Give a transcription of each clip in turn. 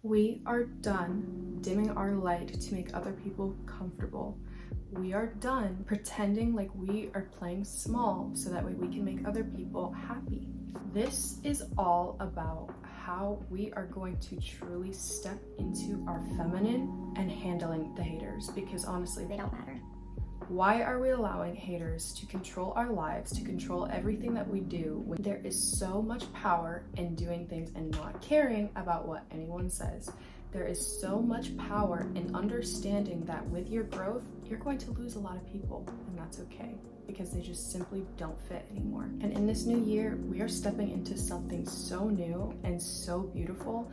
We are done dimming our light to make other people comfortable. We are done pretending like we are playing small so that way we can make other people happy. This is all about how we are going to truly step into our feminine and handling the haters, because honestly, They don't matter. why are we allowing haters to control our lives, to control everything that we do, when there is so much power in doing things and not caring about what anyone says? There is so much power in understanding that with your growth, you're going to lose a lot of people, and that's okay, because they just simply don't fit anymore. And in this new year, we are stepping into something so new and so beautiful.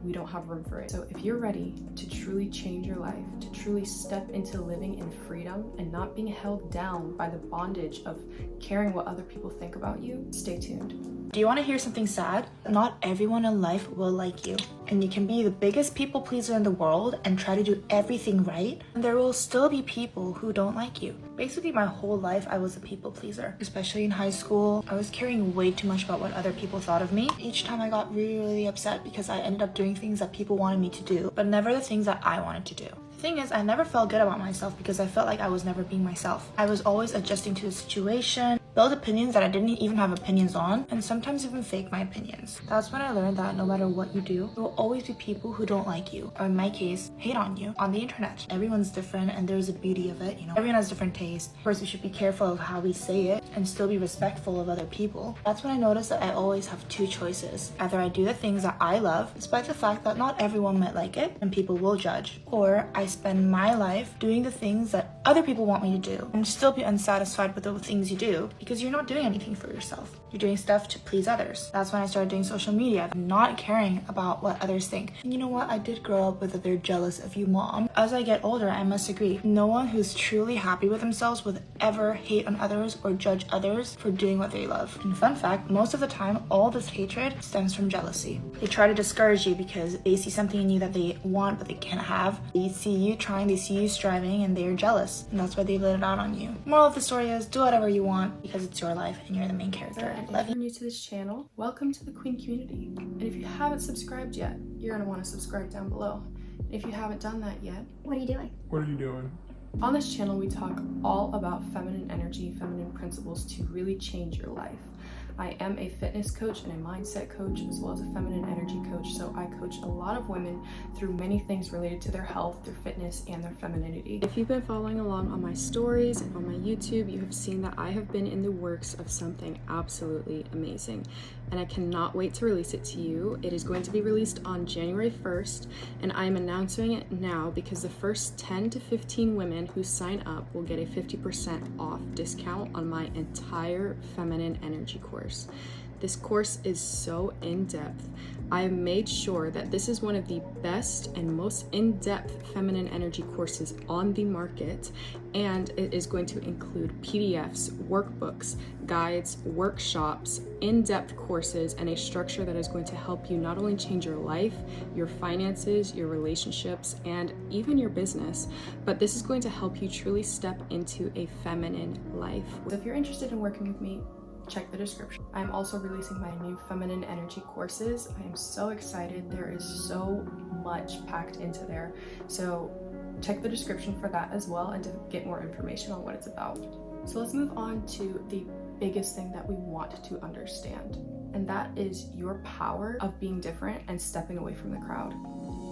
We don't have room for it. So if you're ready to truly change your life, to truly step into living in freedom and not being held down by the bondage of caring what other people think about you, stay tuned. Do you want to hear something sad? Not everyone in life will like you. And you can be the biggest people pleaser in the world and try to do everything right, and there will still be people who don't like you. Basically, my whole life I was a people pleaser. Especially in high school, I was caring way too much about what other people thought of me. Each time I got really upset because I ended up doing things that people wanted me to do, but never the things that I wanted to do. The thing is, I never felt good about myself because I felt like I was never being myself. I was always adjusting to the situation, build opinions that I didn't even have opinions on, and sometimes even fake my opinions. That's when I learned that no matter what you do, there will always be people who don't like you, or in my case, hate on you on the internet. Everyone's different and there's a beauty of it, Everyone has different tastes. Of course, we should be careful of how we say it and still be respectful of other people. That's when I noticed that I always have two choices. Either I do the things that I love, despite the fact that not everyone might like it and people will judge, or I spend my life doing the things that other people want me to do and still be unsatisfied with the things you do because you're not doing anything for yourself. You're doing stuff to please others. That's when I started doing social media, not caring about what others think. And you know what? I did grow up with that they're jealous of you, mom. As I get older, I must agree, no one who's truly happy with themselves would ever hate on others or judge others for doing what they love. And fun fact, most of the time, all this hatred stems from jealousy. They try to discourage you because they see something in you that they want but they can't have. They see you trying, they see you striving, and they're jealous. And that's why they let it out on you. Moral of the story is, do whatever you want because it's your life and you're the main character. And if you're new to this channel, welcome to the Queen community. And if you haven't subscribed yet, you're gonna wanna subscribe down below. And if you haven't done that yet, What are you doing? What are you doing? on this channel, we talk all about feminine energy, feminine principles to really change your life. I am a fitness coach and a mindset coach, as well as a feminine energy coach. So I coach a lot of women through many things related to their health, their fitness, and their femininity. If you've been following along on my stories and on my YouTube, you have seen that I have been in the works of something absolutely amazing. And I cannot wait to release it to you. It is going to be released on January 1st, and I am announcing it now because the first 10 to 15 women who sign up will get a 50% off discount on my entire feminine energy course. This course is so in-depth. I have made sure that this is one of the best and most in-depth feminine energy courses on the market, and it is going to include PDFs, workbooks, guides, workshops, in-depth courses, and a structure that is going to help you not only change your life, your finances, your relationships, and even your business, but this is going to help you truly step into a feminine life. So if you're interested in working with me, check the description. I'm also releasing my new feminine energy courses. I am so excited. There is so much packed into there. So check the description for that as well and to get more information on what it's about. So let's move on to the biggest thing that we want to understand, and that is your power of being different and stepping away from the crowd.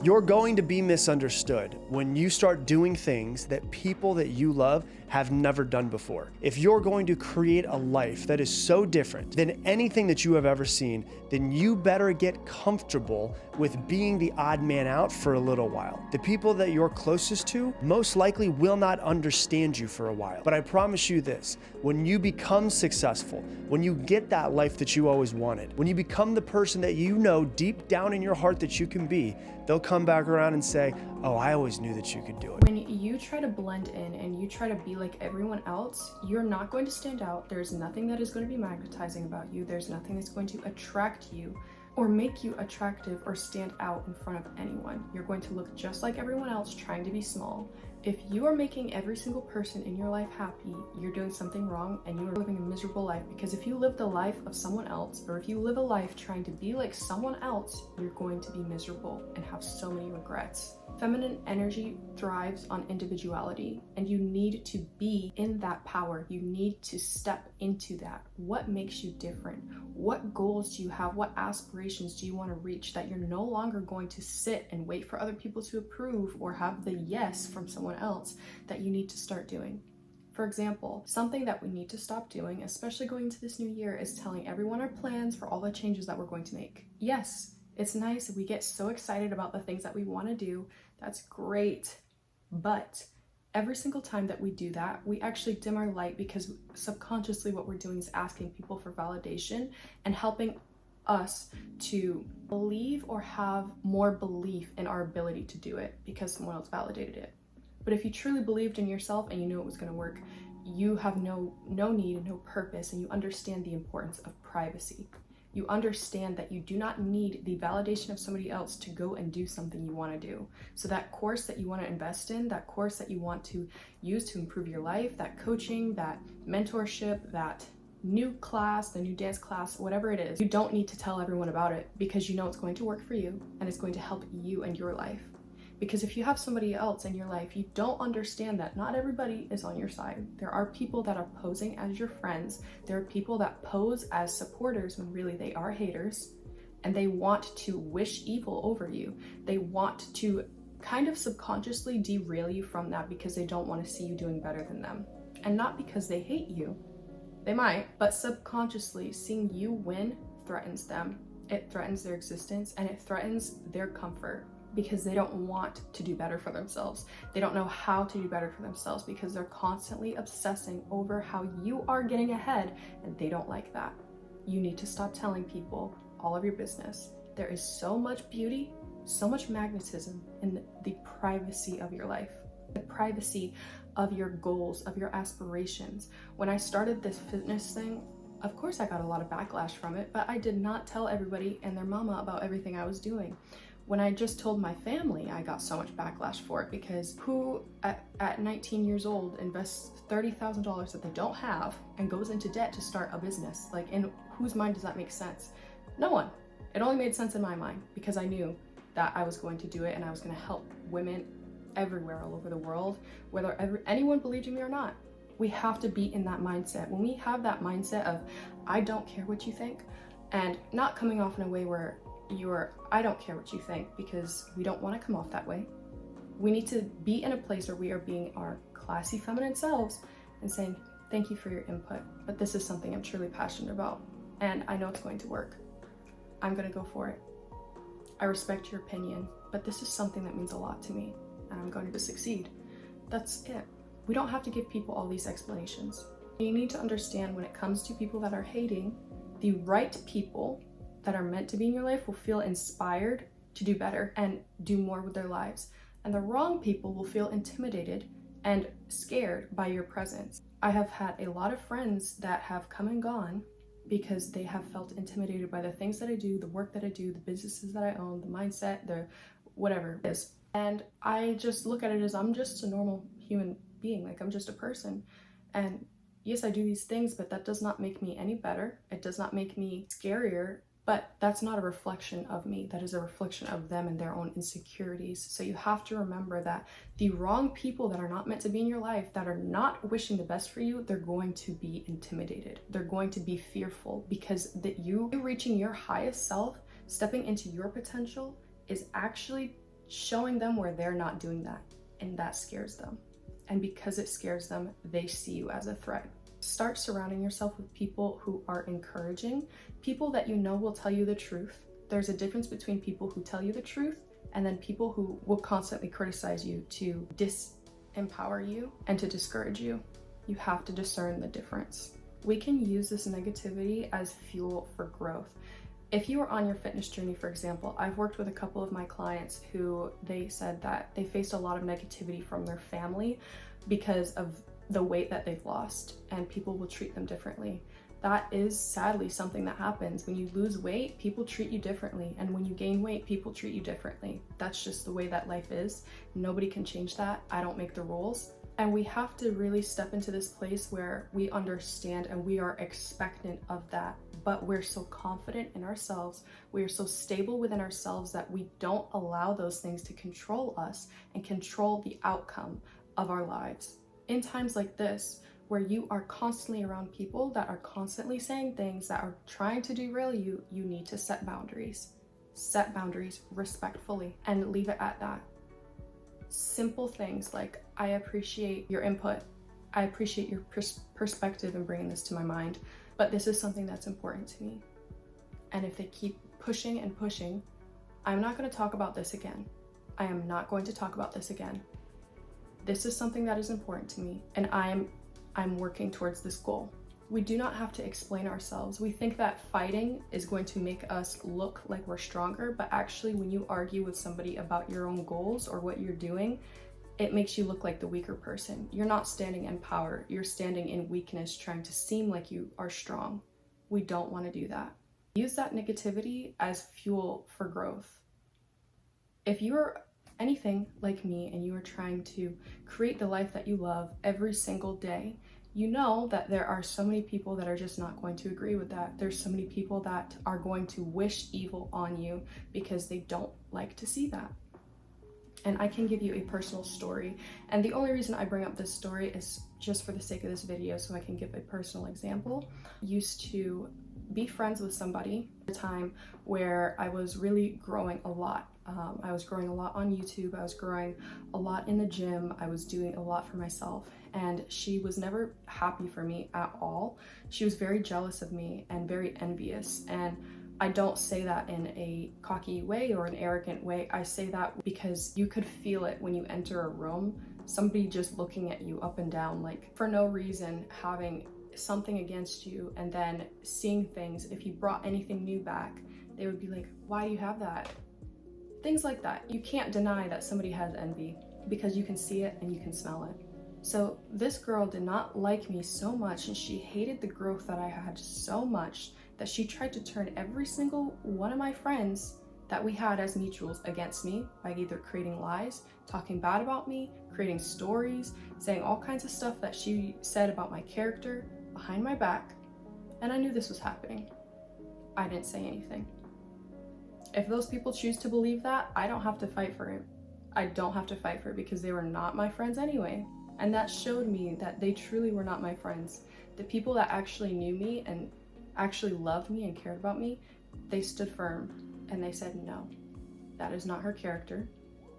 You're going to be misunderstood when you start doing things that people that you love have never done before. If you're going to create a life that is so different than anything that you have ever seen, then you better get comfortable with being the odd man out for a little while. The people that you're closest to most likely will not understand you for a while. But I promise you this, when you become successful, when you get that life that you always wanted, when you become the person that you know deep down in your heart that you can be, they'll come back around and say, oh, I always knew that you could do it. When you try to blend in and you try to be like everyone else, you're not going to stand out. There's nothing that is going to be magnetizing about you. There's nothing that's going to attract you or make you attractive or stand out in front of anyone. You're going to look just like everyone else trying to be small. If you are making every single person in your life happy, you're doing something wrong and you are living a miserable life, because if you live the life of someone else, or if you live a life trying to be like someone else, you're going to be miserable and have so many regrets. Feminine energy thrives on individuality, and you need to be in that power. You need to step into that. What makes you different? What goals do you have? What aspirations do you want to reach that you're no longer going to sit and wait for other people to approve or have the yes from someone else, that you need to start doing? For example, something that we need to stop doing, especially going into this new year, is telling everyone our plans for all the changes that we're going to make. Yes, it's nice. We get so excited about the things that we want to do. That's great. But every single time that we do that, we actually dim our light, because subconsciously what we're doing is asking people for validation and helping us to believe or have more belief in our ability to do it because someone else validated it. But if you truly believed in yourself and you knew it was going to work, you have no need and no purpose, and you understand the importance of privacy. You understand that you do not need the validation of somebody else to go and do something you want to do. So that course that you want to invest in, that course that you want to use to improve your life, that coaching, that mentorship, that new class, the new dance class, whatever it is, you don't need to tell everyone about it, because you know it's going to work for you and it's going to help you and your life. Because if you have somebody else in your life, you don't understand that not everybody is on your side. There are people that are posing as your friends. There are people that pose as supporters when really they are haters, and they want to wish evil over you. They want to kind of subconsciously derail you from that, because they don't want to see you doing better than them. And not because they hate you. They might, but subconsciously seeing you win threatens them. It threatens their existence, and it threatens their comfort, because they don't want to do better for themselves. They don't know how to do better for themselves, because they're constantly obsessing over how you are getting ahead, and they don't like that. You need to stop telling people all of your business. There is so much beauty, so much magnetism in the privacy of your life, the privacy of your goals, of your aspirations. When I started this fitness thing, of course I got a lot of backlash from it, but I did not tell everybody and their mama about everything I was doing. When I just told my family, I got so much backlash for it, because who at 19 years old invests $30,000 that they don't have and goes into debt to start a business? Like, in whose mind does that make sense? No one. It only made sense in my mind, because I knew that I was going to do it and I was going to help women everywhere, all over the world, whether anyone believed in me or not. We have to be in that mindset. When we have that mindset of, I don't care what you think, and not coming off in a way where I don't care what you think, because we don't want to come off that way. We need to be in a place where we are being our classy feminine selves and saying, thank you for your input, but this is something I'm truly passionate about, and I know it's going to work. I'm going to go for it. I respect your opinion, but this is something that means a lot to me, and I'm going to succeed. That's it. We don't have to give people all these explanations. You need to understand, when it comes to people that are hating, the right people that are meant to be in your life will feel inspired to do better and do more with their lives. And the wrong people will feel intimidated and scared by your presence. I have had a lot of friends that have come and gone because they have felt intimidated by the things that I do, the work that I do, the businesses that I own, the mindset, the whatever it is. And I just look at it as, I'm just a normal human being. Like, I'm just a person. And yes, I do these things, but that does not make me any better. It does not make me scarier. But that's not a reflection of me. That is a reflection of them and their own insecurities. So you have to remember that the wrong people that are not meant to be in your life, that are not wishing the best for you, they're going to be intimidated. They're going to be fearful, because that you reaching your highest self, stepping into your potential, is actually showing them where they're not doing that. And that scares them. And because it scares them, they see you as a threat. Start surrounding yourself with people who are encouraging, people that you know will tell you the truth. There's a difference between people who tell you the truth and then people who will constantly criticize you to disempower you and to discourage you. You have to discern the difference. We can use this negativity as fuel for growth. If you are on your fitness journey, for example, I've worked with a couple of my clients who they said that they faced a lot of negativity from their family because of the weight that they've lost, and people will treat them differently. That is sadly something that happens. When you lose weight, people treat you differently. And when you gain weight, people treat you differently. That's just the way that life is. Nobody can change that. I don't make the rules. And we have to really step into this place where we understand and we are expectant of that. But we're so confident in ourselves. We are so stable within ourselves that we don't allow those things to control us and control the outcome of our lives. In times like this, where you are constantly around people that are constantly saying things that are trying to derail you, you need to set boundaries. Set boundaries respectfully and leave it at that. Simple things like, I appreciate your input. I appreciate your perspective in bringing this to my mind, but this is something that's important to me. And if they keep pushing and pushing, I'm not going to talk about this again. I am not going to talk about this again. This is something that is important to me, and I'm working towards this goal. We do not have to explain ourselves. We think that fighting is going to make us look like we're stronger, but actually when you argue with somebody about your own goals or what you're doing, it makes you look like the weaker person. You're not standing in power. You're standing in weakness, trying to seem like you are strong. We don't want to do that. Use that negativity as fuel for growth. If you're anything like me and you are trying to create the life that you love every single day, you know that there are so many people that are just not going to agree with that. There's so many people that are going to wish evil on you because they don't like to see that. And I can give you a personal story. And the only reason I bring up this story is just for the sake of this video, so I can give a personal example. I used to be friends with somebody at a time where I was really growing a lot. I was growing a lot on YouTube. I was growing a lot in the gym. I was doing a lot for myself. And she was never happy for me at all. She was very jealous of me and very envious. And I don't say that in a cocky way or an arrogant way. I say that because you could feel it when you enter a room, somebody just looking at you up and down, like for no reason, having something against you, and then seeing things. If you brought anything new back, they would be like, why do you have that? Things like that. You can't deny that somebody has envy because you can see it and you can smell it. So this girl did not like me so much, and she hated the growth that I had so much that she tried to turn every single one of my friends that we had as mutuals against me by either creating lies, talking bad about me, creating stories, saying all kinds of stuff that she said about my character behind my back. And I knew this was happening. I didn't say anything. If those people choose to believe that, I don't have to fight for it. I don't have to fight for it because they were not my friends anyway. And that showed me that they truly were not my friends. The people that actually knew me and actually loved me and cared about me, they stood firm and they said, no, that is not her character.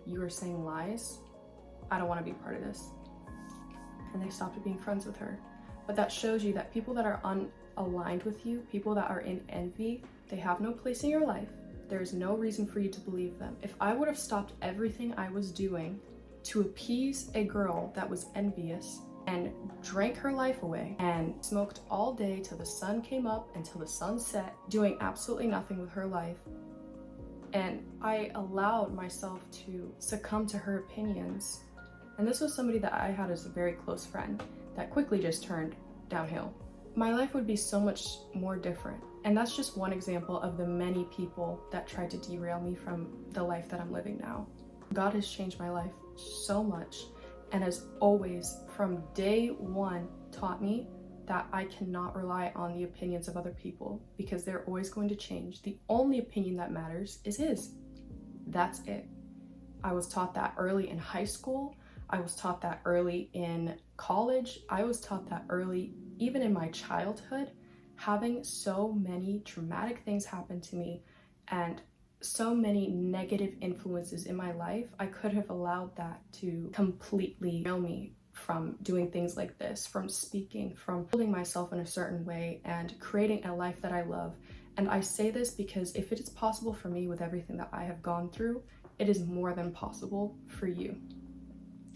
You are saying lies. I don't want to be part of this. And they stopped being friends with her. But that shows you that people that are unaligned with you, people that are in envy, they have no place in your life. There is no reason for you to believe them. If I would have stopped everything I was doing to appease a girl that was envious and drank her life away and smoked all day till the sun came up until the sun set, doing absolutely nothing with her life, and I allowed myself to succumb to her opinions, and this was somebody that I had as a very close friend that quickly just turned downhill, my life would be so much more different. And that's just one example of the many people that tried to derail me from the life that I'm living now. God has changed my life so much, and has always, from day one, taught me that I cannot rely on the opinions of other people because they're always going to change. The only opinion that matters is his. That's it. I was taught that early in high school. I was taught that early in college. I was taught that early, even in my childhood. Having so many traumatic things happen to me and so many negative influences in my life, I could have allowed that to completely derail me from doing things like this, from speaking, from holding myself in a certain way and creating a life that I love. And I say this because if it is possible for me with everything that I have gone through, it is more than possible for you.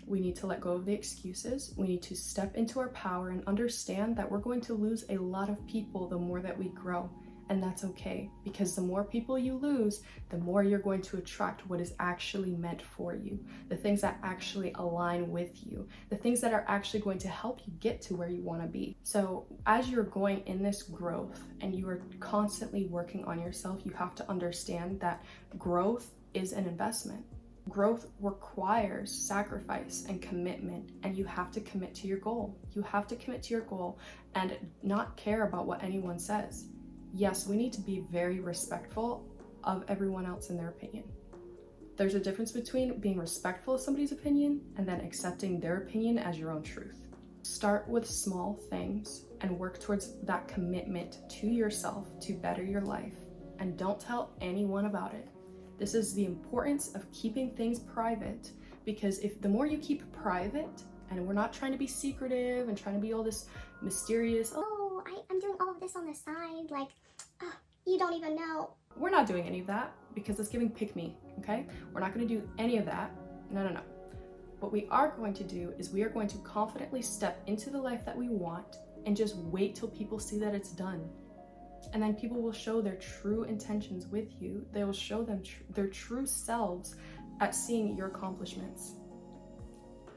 We need to let go of the excuses. We need to step into our power and understand that we're going to lose a lot of people the more that we grow. And that's okay, because the more people you lose, the more you're going to attract what is actually meant for you, the things that actually align with you, the things that are actually going to help you get to where you want to be. So as you're going in this growth and you are constantly working on yourself, you have to understand that growth is an investment. Growth requires sacrifice and commitment, and you have to commit to your goal. You have to commit to your goal and not care about what anyone says. Yes, we need to be very respectful of everyone else and their opinion. There's a difference between being respectful of somebody's opinion and then accepting their opinion as your own truth. Start with small things and work towards that commitment to yourself to better your life, and don't tell anyone about it. This is the importance of keeping things private, because if the more you keep private, and we're not trying to be secretive and trying to be all this mysterious, I'm doing all of this on the side, like, you don't even know. We're not doing any of that, because it's giving pick me, okay? We're not going to do any of that. No. What we are going to do is we are going to confidently step into the life that we want and just wait till people see that it's done. And then people will show their true intentions with you. They will show them their true selves at seeing your accomplishments.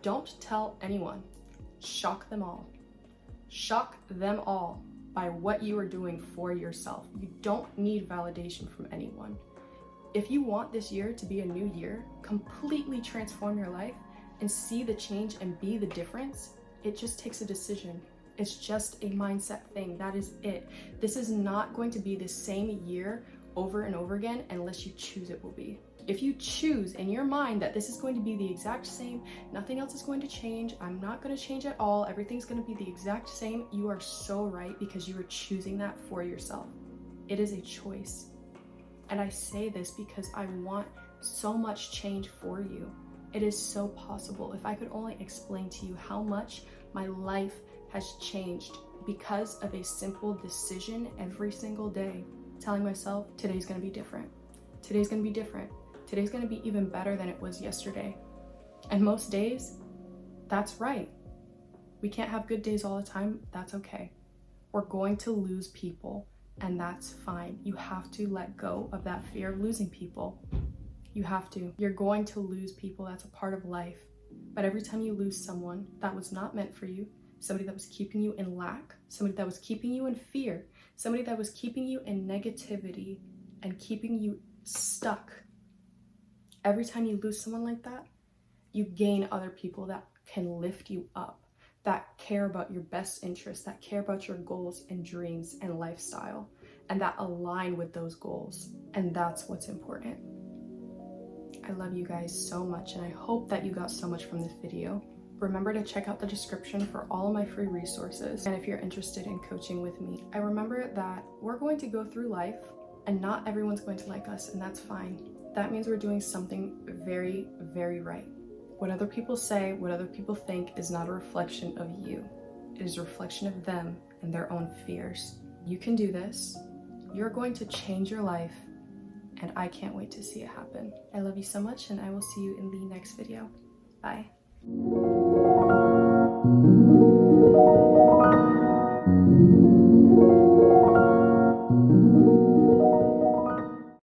Don't tell anyone. Shock them all. Shock them all by what you are doing for yourself. You don't need validation from anyone. If you want this year to be a new year, completely transform your life and see the change and be the difference, it just takes a decision. It's just a mindset thing. That is it. This is not going to be the same year over and over again unless you choose it will be. If you choose in your mind that this is going to be the exact same, nothing else is going to change, I'm not going to change at all, everything's going to be the exact same, you are so right, because you are choosing that for yourself. It is a choice. And I say this because I want so much change for you. It is so possible. If I could only explain to you how much my life has changed because of a simple decision every single day, telling myself, today's going to be different. Today's going to be different. Today's going to be even better than it was yesterday. And most days, that's right. We can't have good days all the time. That's okay. We're going to lose people, and that's fine. You have to let go of that fear of losing people. You have to. You're going to lose people. That's a part of life. But every time you lose someone that was not meant for you, somebody that was keeping you in lack, somebody that was keeping you in fear, somebody that was keeping you in negativity and keeping you stuck, every time you lose someone like that, you gain other people that can lift you up, that care about your best interests, that care about your goals and dreams and lifestyle, and that align with those goals. And that's what's important. I love you guys so much, and I hope that you got so much from this video. Remember to check out the description for all of my free resources. And if you're interested in coaching with me, I remember that we're going to go through life and not everyone's going to like us, and that's fine. That means we're doing something very, very right. What other people say, what other people think is not a reflection of you. It is a reflection of them and their own fears. You can do this. You're going to change your life, and I can't wait to see it happen. I love you so much, and I will see you in the next video. Bye.